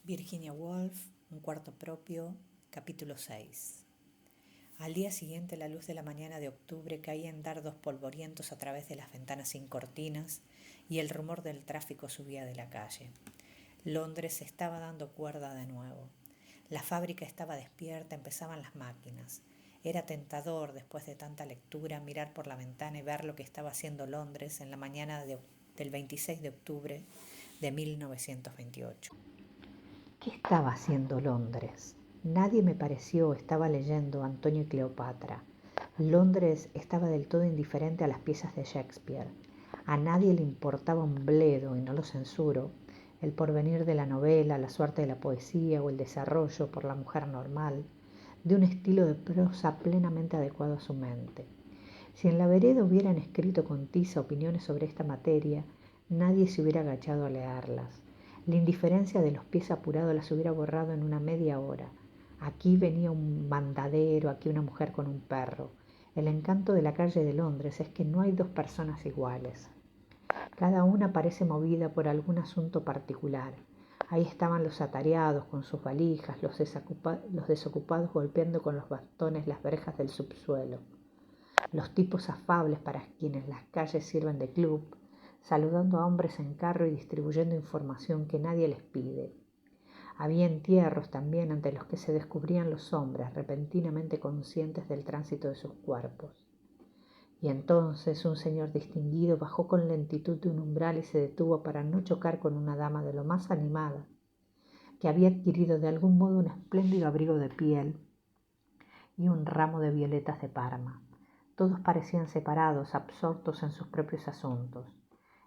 Virginia Woolf, Un cuarto propio, capítulo 6. Al día siguiente la luz de la mañana de octubre caía en dardos polvorientos a través de las ventanas sin cortinas y el rumor del tráfico subía de la calle. Londres estaba dando cuerda de nuevo. La fábrica estaba despierta, empezaban las máquinas. Era tentador, después de tanta lectura, mirar por la ventana y ver lo que estaba haciendo Londres en la mañana del 26 de octubre de 1928. ¿Qué estaba haciendo Londres? Nadie me pareció estaba leyendo Antonio y Cleopatra. Londres estaba del todo indiferente a las piezas de Shakespeare. A nadie le importaba un bledo, y no lo censuro, el porvenir de la novela, la suerte de la poesía o el desarrollo por la mujer normal, de un estilo de prosa plenamente adecuado a su mente. Si en la vereda hubieran escrito con tiza opiniones sobre esta materia, nadie se hubiera agachado a leerlas. La indiferencia de los pies apurados las hubiera borrado en una media hora. Aquí venía un mandadero, aquí una mujer con un perro. El encanto de la calle de Londres es que no hay dos personas iguales. Cada una parece movida por algún asunto particular. Ahí estaban los atareados con sus valijas, los desocupados golpeando con los bastones las verjas del subsuelo, los tipos afables para quienes las calles sirven de club, saludando a hombres en carro y distribuyendo información que nadie les pide. Había entierros también ante los que se descubrían los hombres repentinamente conscientes del tránsito de sus cuerpos. Y entonces un señor distinguido bajó con lentitud de un umbral y se detuvo para no chocar con una dama de lo más animada, que había adquirido de algún modo un espléndido abrigo de piel y un ramo de violetas de Parma. Todos parecían separados, absortos en sus propios asuntos.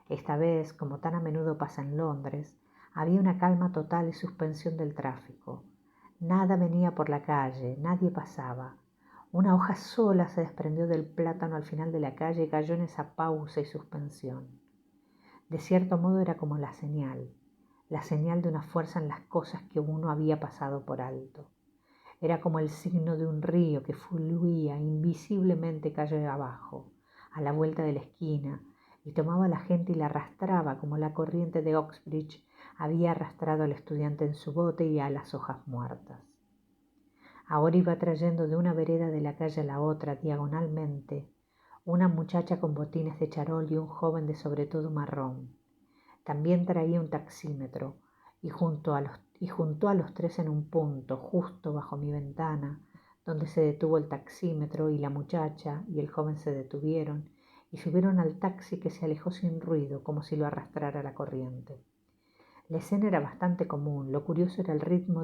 Esta vez, como tan a menudo pasa en Londres, había una calma total y suspensión del tráfico. Nada venía por la calle, nadie pasaba. Una hoja sola se desprendió del plátano al final de la calle y cayó en esa pausa y suspensión. De cierto modo era como la señal de una fuerza en las cosas que uno había pasado por alto. Era como el signo de un río que fluía invisiblemente calle abajo, a la vuelta de la esquina, y tomaba a la gente y la arrastraba como la corriente de Oxbridge había arrastrado al estudiante en su bote y a las hojas muertas. Ahora iba trayendo de una vereda de la calle a la otra, diagonalmente, una muchacha con botines de charol y un joven de sobretodo marrón. También traía un taxímetro, y juntó a los tres en un punto, justo bajo mi ventana, donde se detuvo el taxímetro y la muchacha y el joven se detuvieron y subieron al taxi que se alejó sin ruido, como si lo arrastrara la corriente. La escena era bastante común, lo curioso era el ritmo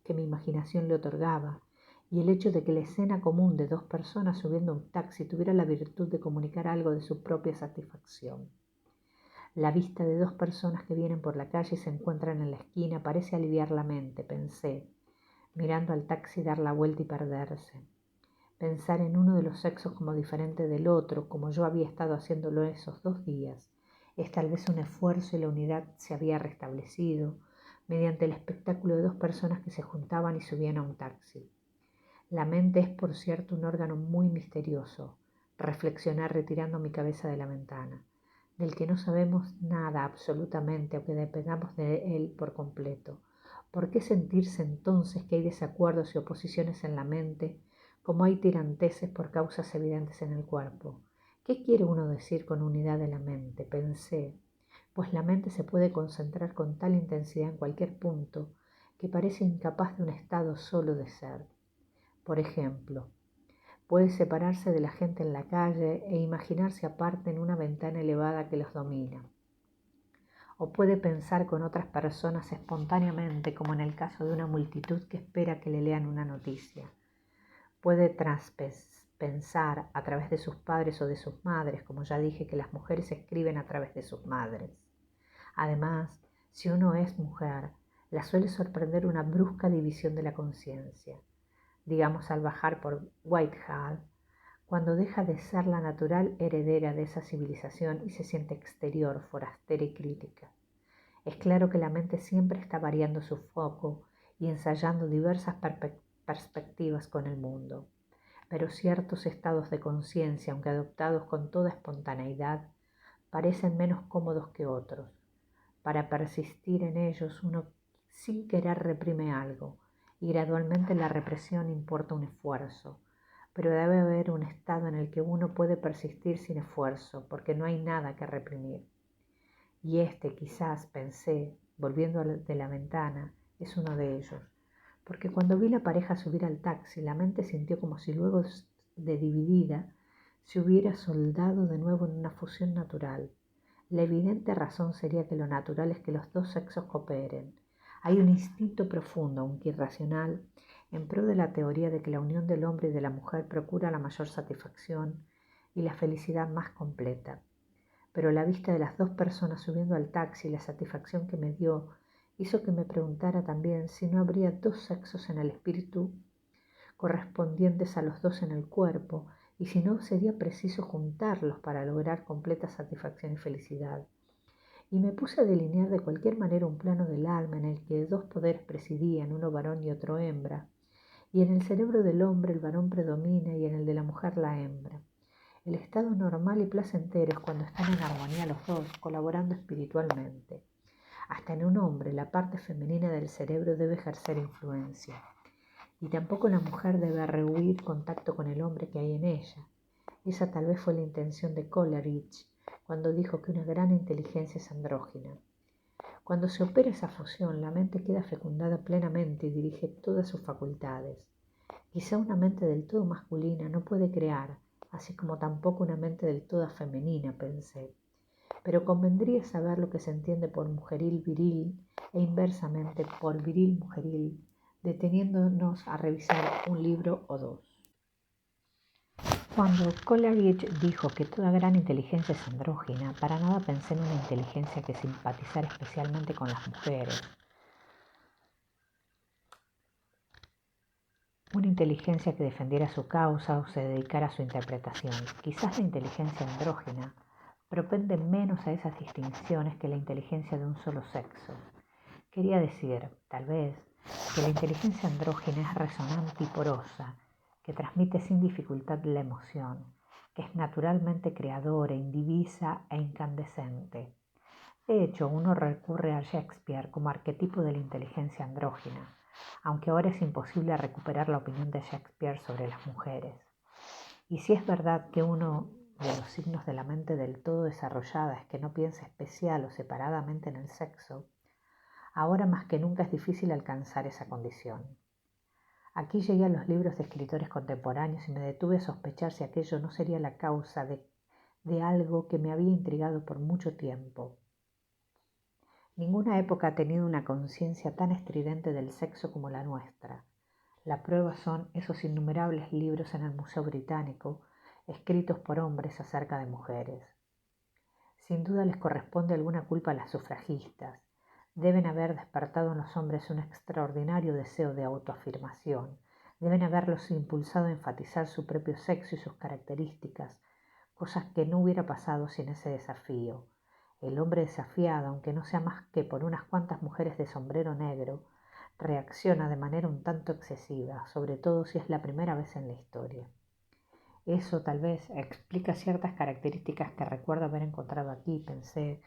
que mi imaginación le otorgaba y el hecho de que la escena común de dos personas subiendo un taxi tuviera la virtud de comunicar algo de su propia satisfacción. La vista de dos personas que vienen por la calle y se encuentran en la esquina parece aliviar la mente, pensé, mirando al taxi dar la vuelta y perderse. Pensar en uno de los sexos como diferente del otro, como yo había estado haciéndolo esos 2 días, es tal vez un esfuerzo y la unidad se había restablecido mediante el espectáculo de dos personas que se juntaban y subían a un taxi. La mente es, por cierto, un órgano muy misterioso, reflexioné retirando mi cabeza de la ventana, del que no sabemos nada absolutamente, aunque dependamos de él por completo. ¿Por qué sentirse entonces que hay desacuerdos y oposiciones en la mente, como hay tiranteses por causas evidentes en el cuerpo? ¿Qué quiere uno decir con unidad de la mente? Pensé, pues la mente se puede concentrar con tal intensidad en cualquier punto que parece incapaz de un estado solo de ser. Por ejemplo, puede separarse de la gente en la calle e imaginarse aparte en una ventana elevada que los domina. O puede pensar con otras personas espontáneamente, como en el caso de una multitud que espera que le lean una noticia. Puede transpensar a través de sus padres o de sus madres, como ya dije que las mujeres escriben a través de sus madres. Además, si uno es mujer, la suele sorprender una brusca división de la conciencia. Digamos al bajar por Whitehall, cuando deja de ser la natural heredera de esa civilización y se siente exterior, forastera y crítica. Es claro que la mente siempre está variando su foco y ensayando diversas perspectivas con el mundo, pero ciertos estados de conciencia, aunque adoptados con toda espontaneidad, parecen menos cómodos que otros. Para persistir en ellos uno sin querer reprime algo, y gradualmente la represión importa un esfuerzo, pero debe haber un estado en el que uno puede persistir sin esfuerzo, porque no hay nada que reprimir. Y quizás, pensé, volviendo de la ventana, es uno de ellos, porque cuando vi la pareja subir al taxi, la mente sintió como si luego de dividida se hubiera soldado de nuevo en una fusión natural. La evidente razón sería que lo natural es que los dos sexos cooperen. Hay un instinto profundo, aunque irracional, en pro de la teoría de que la unión del hombre y de la mujer procura la mayor satisfacción y la felicidad más completa. Pero la vista de las dos personas subiendo al taxi y la satisfacción que me dio hizo que me preguntara también si no habría dos sexos en el espíritu correspondientes a los dos en el cuerpo, y si no sería preciso juntarlos para lograr completa satisfacción y felicidad. Y me puse a delinear de cualquier manera un plano del alma en el que dos poderes presidían, uno varón y otro hembra, y en el cerebro del hombre el varón predomina y en el de la mujer la hembra. El estado normal y placentero es cuando están en armonía los dos, colaborando espiritualmente. Hasta en un hombre la parte femenina del cerebro debe ejercer influencia. Y tampoco la mujer debe rehuir contacto con el hombre que hay en ella. Esa tal vez fue la intención de Coleridge cuando dijo que una gran inteligencia es andrógina. Cuando se opera esa fusión, la mente queda fecundada plenamente y dirige todas sus facultades. Quizá una mente del todo masculina no puede crear, así como tampoco una mente del todo femenina, pensé. Pero convendría saber lo que se entiende por mujeril viril e inversamente por viril mujeril, deteniéndonos a revisar un libro o dos. Cuando Coleridge dijo que toda gran inteligencia es andrógina, para nada pensé en una inteligencia que simpatizara especialmente con las mujeres. Una inteligencia que defendiera su causa o se dedicara a su interpretación. Quizás la inteligencia andrógina propende menos a esas distinciones que la inteligencia de un solo sexo. Quería decir, tal vez, que la inteligencia andrógina es resonante y porosa, que transmite sin dificultad la emoción, que es naturalmente creadora, indivisa e incandescente. De hecho, uno recurre a Shakespeare como arquetipo de la inteligencia andrógina, aunque ahora es imposible recuperar la opinión de Shakespeare sobre las mujeres. Y si es verdad que uno de los signos de la mente del todo desarrollada es que no piensa especial o separadamente en el sexo, ahora más que nunca es difícil alcanzar esa condición. Aquí llegué a los libros de escritores contemporáneos y me detuve a sospechar si aquello no sería la causa de algo que me había intrigado por mucho tiempo. Ninguna época ha tenido una conciencia tan estridente del sexo como la nuestra. La prueba son esos innumerables libros en el Museo Británico, escritos por hombres acerca de mujeres. Sin duda les corresponde alguna culpa a las sufragistas. Deben haber despertado en los hombres un extraordinario deseo de autoafirmación. Deben haberlos impulsado a enfatizar su propio sexo y sus características, cosas que no hubiera pasado sin ese desafío. El hombre desafiado, aunque no sea más que por unas cuantas mujeres de sombrero negro, reacciona de manera un tanto excesiva, sobre todo si es la primera vez en la historia. Eso tal vez explica ciertas características que recuerdo haber encontrado aquí, pensé,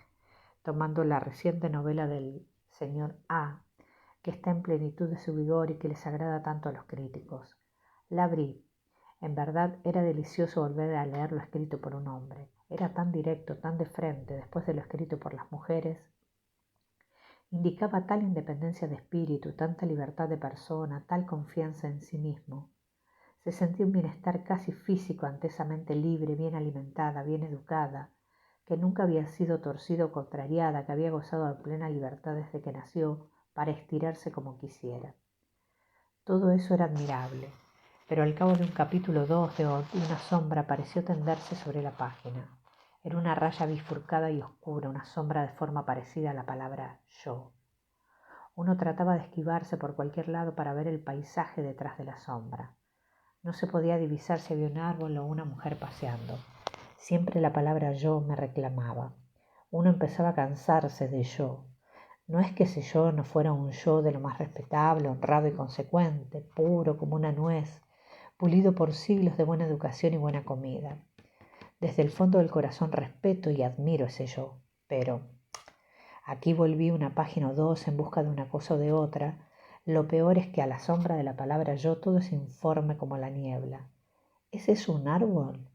tomando la reciente novela del señor A, que está en plenitud de su vigor y que les agrada tanto a los críticos. La abrí. En verdad era delicioso volver a leer lo escrito por un hombre. Era tan directo, tan de frente, después de lo escrito por las mujeres. Indicaba tal independencia de espíritu, tanta libertad de persona, tal confianza en sí mismo. Se sentía un bienestar casi físico ante esa mente libre, bien alimentada, bien educada, que nunca había sido torcida o contrariada, que había gozado de plena libertad desde que nació para estirarse como quisiera. Todo eso era admirable, pero al cabo de un capítulo 2 una sombra pareció tenderse sobre la página. Era una raya bifurcada y oscura, una sombra de forma parecida a la palabra yo. Uno trataba de esquivarse por cualquier lado para ver el paisaje detrás de la sombra. No se podía divisar si había un árbol o una mujer paseando. Siempre la palabra yo me reclamaba. Uno empezaba a cansarse de yo. No es que ese yo no fuera un yo de lo más respetable, honrado y consecuente, puro como una nuez, pulido por siglos de buena educación y buena comida. Desde el fondo del corazón respeto y admiro ese yo, pero Aquí volví una página o dos en busca de una cosa o de otra. Lo peor es que a la sombra de la palabra yo todo es informe como la niebla. ¿Es eso un árbol?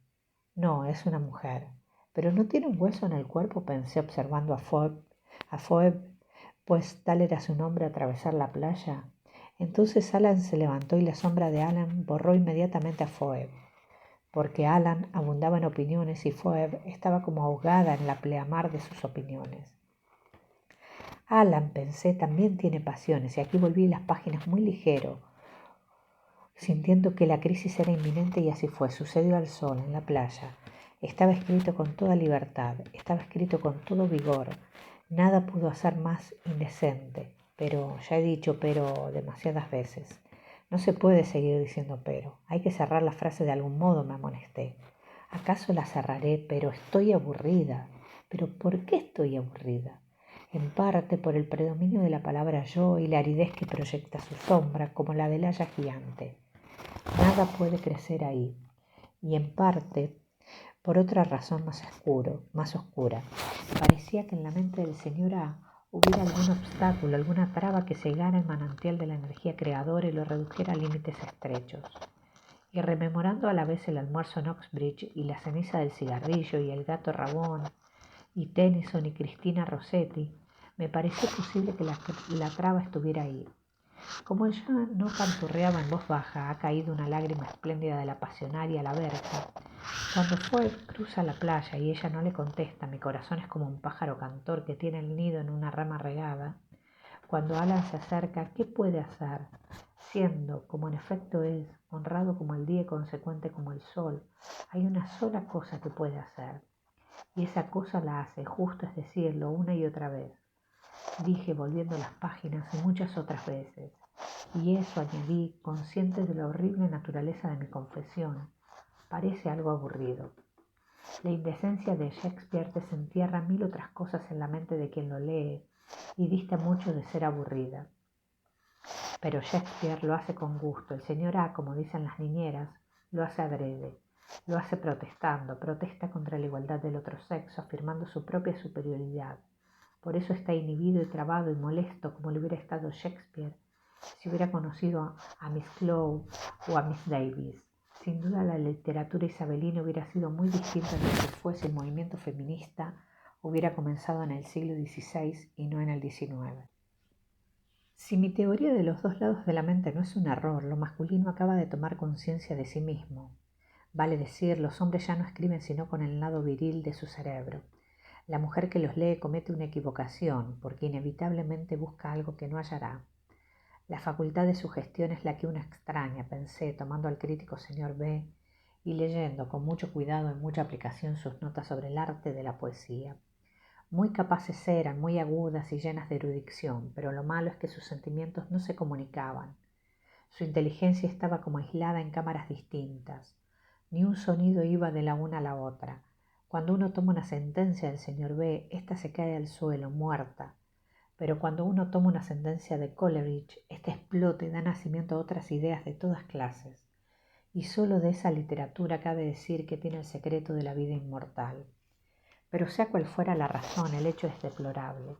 No, es una mujer. Pero no tiene un hueso en el cuerpo, pensé observando a Phoebe, pues tal era su nombre atravesar la playa. Entonces Alan se levantó y la sombra de Alan borró inmediatamente a Phoebe, porque Alan abundaba en opiniones y Phoebe estaba como ahogada en la pleamar de sus opiniones. Alan, pensé, también tiene pasiones, y aquí volví las páginas muy ligero, sintiendo que la crisis era inminente, y así fue. Sucedió al sol, en la playa. Estaba escrito con toda libertad, estaba escrito con todo vigor. Nada pudo hacer más indecente, pero, ya he dicho pero demasiadas veces. No se puede seguir diciendo pero. Hay que cerrar la frase de algún modo, me amonesté. ¿Acaso la cerraré? Pero estoy aburrida. ¿Pero por qué estoy aburrida? En parte por el predominio de la palabra yo y la aridez que proyecta su sombra como la del haya gigante. Nada puede crecer ahí. Y en parte por otra razón más oscura. Parecía que en la mente del señor A hubiera algún obstáculo, alguna traba que cegara el manantial de la energía creadora y lo redujera a límites estrechos. Y rememorando a la vez el almuerzo en Oxbridge y la ceniza del cigarrillo y el gato Rabón y Tennyson y Cristina Rossetti, me pareció posible que la traba estuviera ahí. Como él ya no canturreaba en voz baja, ha caído una lágrima espléndida de la pasionaria a la verja. Cuando cruza la playa y ella no le contesta, mi corazón es como un pájaro cantor que tiene el nido en una rama regada. Cuando Alan se acerca, ¿qué puede hacer? Siendo, como en efecto es, honrado como el día y consecuente como el sol, hay una sola cosa que puede hacer. Y esa cosa la hace, justo es decirlo, una y otra vez. Dije, volviendo las páginas, y muchas otras veces. Y eso, añadí, consciente de la horrible naturaleza de mi confesión, parece algo aburrido. La indecencia de Shakespeare desentierra mil otras cosas en la mente de quien lo lee y dista mucho de ser aburrida. Pero Shakespeare lo hace con gusto. El señor A, como dicen las niñeras, lo hace adrede. Lo hace protestando, protesta contra la igualdad del otro sexo, afirmando su propia superioridad. Por eso está inhibido y trabado y molesto como le hubiera estado Shakespeare si hubiera conocido a Miss Clow o a Miss Davis. Sin duda la literatura isabelina hubiera sido muy distinta de lo que fue si el movimiento feminista hubiera comenzado en el siglo XVI y no en el XIX. Si mi teoría de los dos lados de la mente no es un error, lo masculino acaba de tomar conciencia de sí mismo. Vale decir, los hombres ya no escriben sino con el lado viril de su cerebro. La mujer que los lee comete una equivocación, porque inevitablemente busca algo que no hallará. La facultad de sugestión es la que uno extraña, pensé, tomando al crítico señor B y leyendo con mucho cuidado y mucha aplicación sus notas sobre el arte de la poesía. Muy capaces eran, muy agudas y llenas de erudición, pero lo malo es que sus sentimientos no se comunicaban. Su inteligencia estaba como aislada en cámaras distintas. Ni un sonido iba de la una a la otra. Cuando uno toma una sentencia del señor B, ésta se cae al suelo, muerta. Pero cuando uno toma una sentencia de Coleridge, ésta explota y da nacimiento a otras ideas de todas clases. Y solo de esa literatura cabe decir que tiene el secreto de la vida inmortal. Pero sea cual fuera la razón, el hecho es deplorable,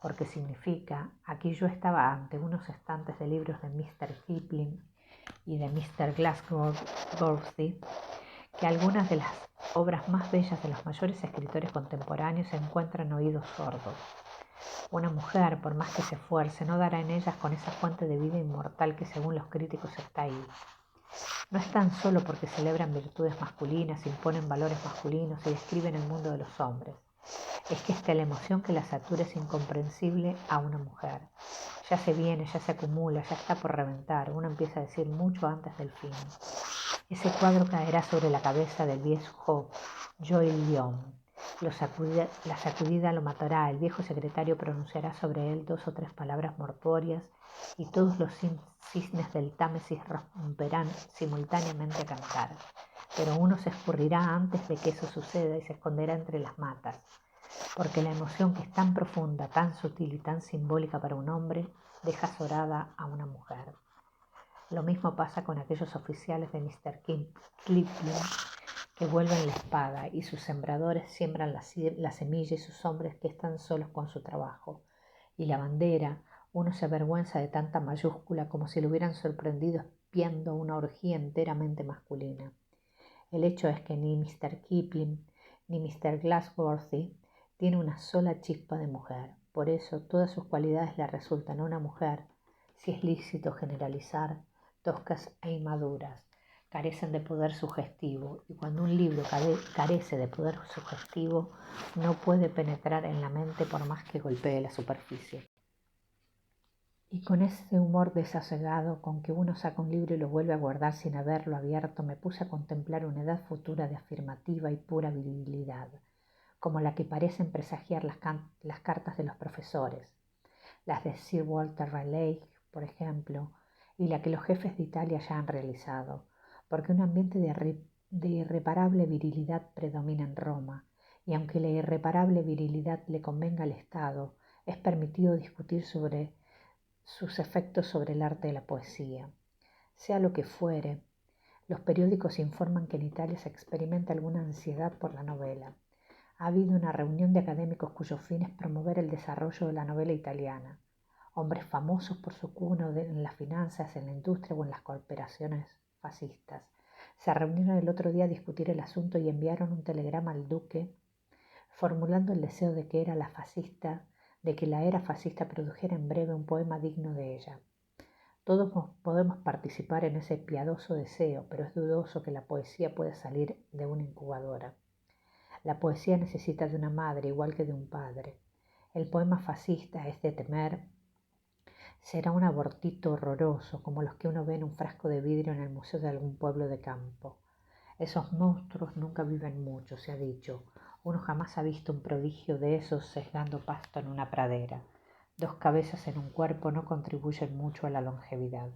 porque significa, aquí yo estaba ante unos estantes de libros de Mr. Kipling y de Mr. Glasgow-Gorthy, que algunas de las obras más bellas de los mayores escritores contemporáneos encuentran oídos sordos. Una mujer, por más que se esfuerce, no dará en ellas con esa fuente de vida inmortal que según los críticos está ahí. No es tan solo porque celebran virtudes masculinas, imponen valores masculinos y describen el mundo de los hombres. Es que la emoción que la satura es incomprensible a una mujer. Ya se viene, ya se acumula, ya está por reventar. Uno empieza a decir mucho antes del fin. Ese cuadro caerá sobre la cabeza del viejo Joel Lyon. La sacudida lo matará. El viejo secretario pronunciará sobre él 2 o 3 palabras mortuorias y todos los cisnes del Támesis romperán simultáneamente a cantar. Pero uno se escurrirá antes de que eso suceda y se esconderá entre las matas, porque la emoción que es tan profunda, tan sutil y tan simbólica para un hombre, deja azorada a una mujer. Lo mismo pasa con aquellos oficiales de Mr. Kipling que vuelven la espada y sus sembradores siembran la semilla y sus hombres que están solos con su trabajo. Y la bandera, uno se avergüenza de tanta mayúscula como si lo hubieran sorprendido espiando una orgía enteramente masculina. El hecho es que ni Mr. Kipling ni Mr. Glassworthy tiene una sola chispa de mujer. Por eso todas sus cualidades le resultan a una mujer, si es lícito generalizar, toscas e inmaduras. Carecen de poder sugestivo, y cuando un libro carece de poder sugestivo, no puede penetrar en la mente por más que golpee la superficie. Y con ese humor desasegado con que uno saca un libro y lo vuelve a guardar sin haberlo abierto, me puse a contemplar una edad futura de afirmativa y pura virilidad, como la que parecen presagiar las cartas de los profesores, las de Sir Walter Raleigh, por ejemplo, y la que los jefes de Italia ya han realizado, porque un ambiente de irreparable virilidad predomina en Roma, y aunque la irreparable virilidad le convenga al Estado, es permitido discutir sobre sus efectos sobre el arte de la poesía. Sea lo que fuere, los periódicos informan que en Italia se experimenta alguna ansiedad por la novela. Ha habido una reunión de académicos cuyo fin es promover el desarrollo de la novela italiana. Hombres famosos por su cuna en las finanzas, en la industria o en las corporaciones fascistas se reunieron el otro día a discutir el asunto y enviaron un telegrama al duque formulando el deseo de que la era fascista produjera en breve un poema digno de ella. Todos podemos participar en ese piadoso deseo, pero es dudoso que la poesía pueda salir de una incubadora. La poesía necesita de una madre igual que de un padre. El poema fascista, es de temer, será un abortito horroroso como los que uno ve en un frasco de vidrio en el museo de algún pueblo de campo. Esos monstruos nunca viven mucho, se ha dicho. Uno jamás ha visto un prodigio de esos sesgando pasto en una pradera. 2 cabezas en un cuerpo no contribuyen mucho a la longevidad.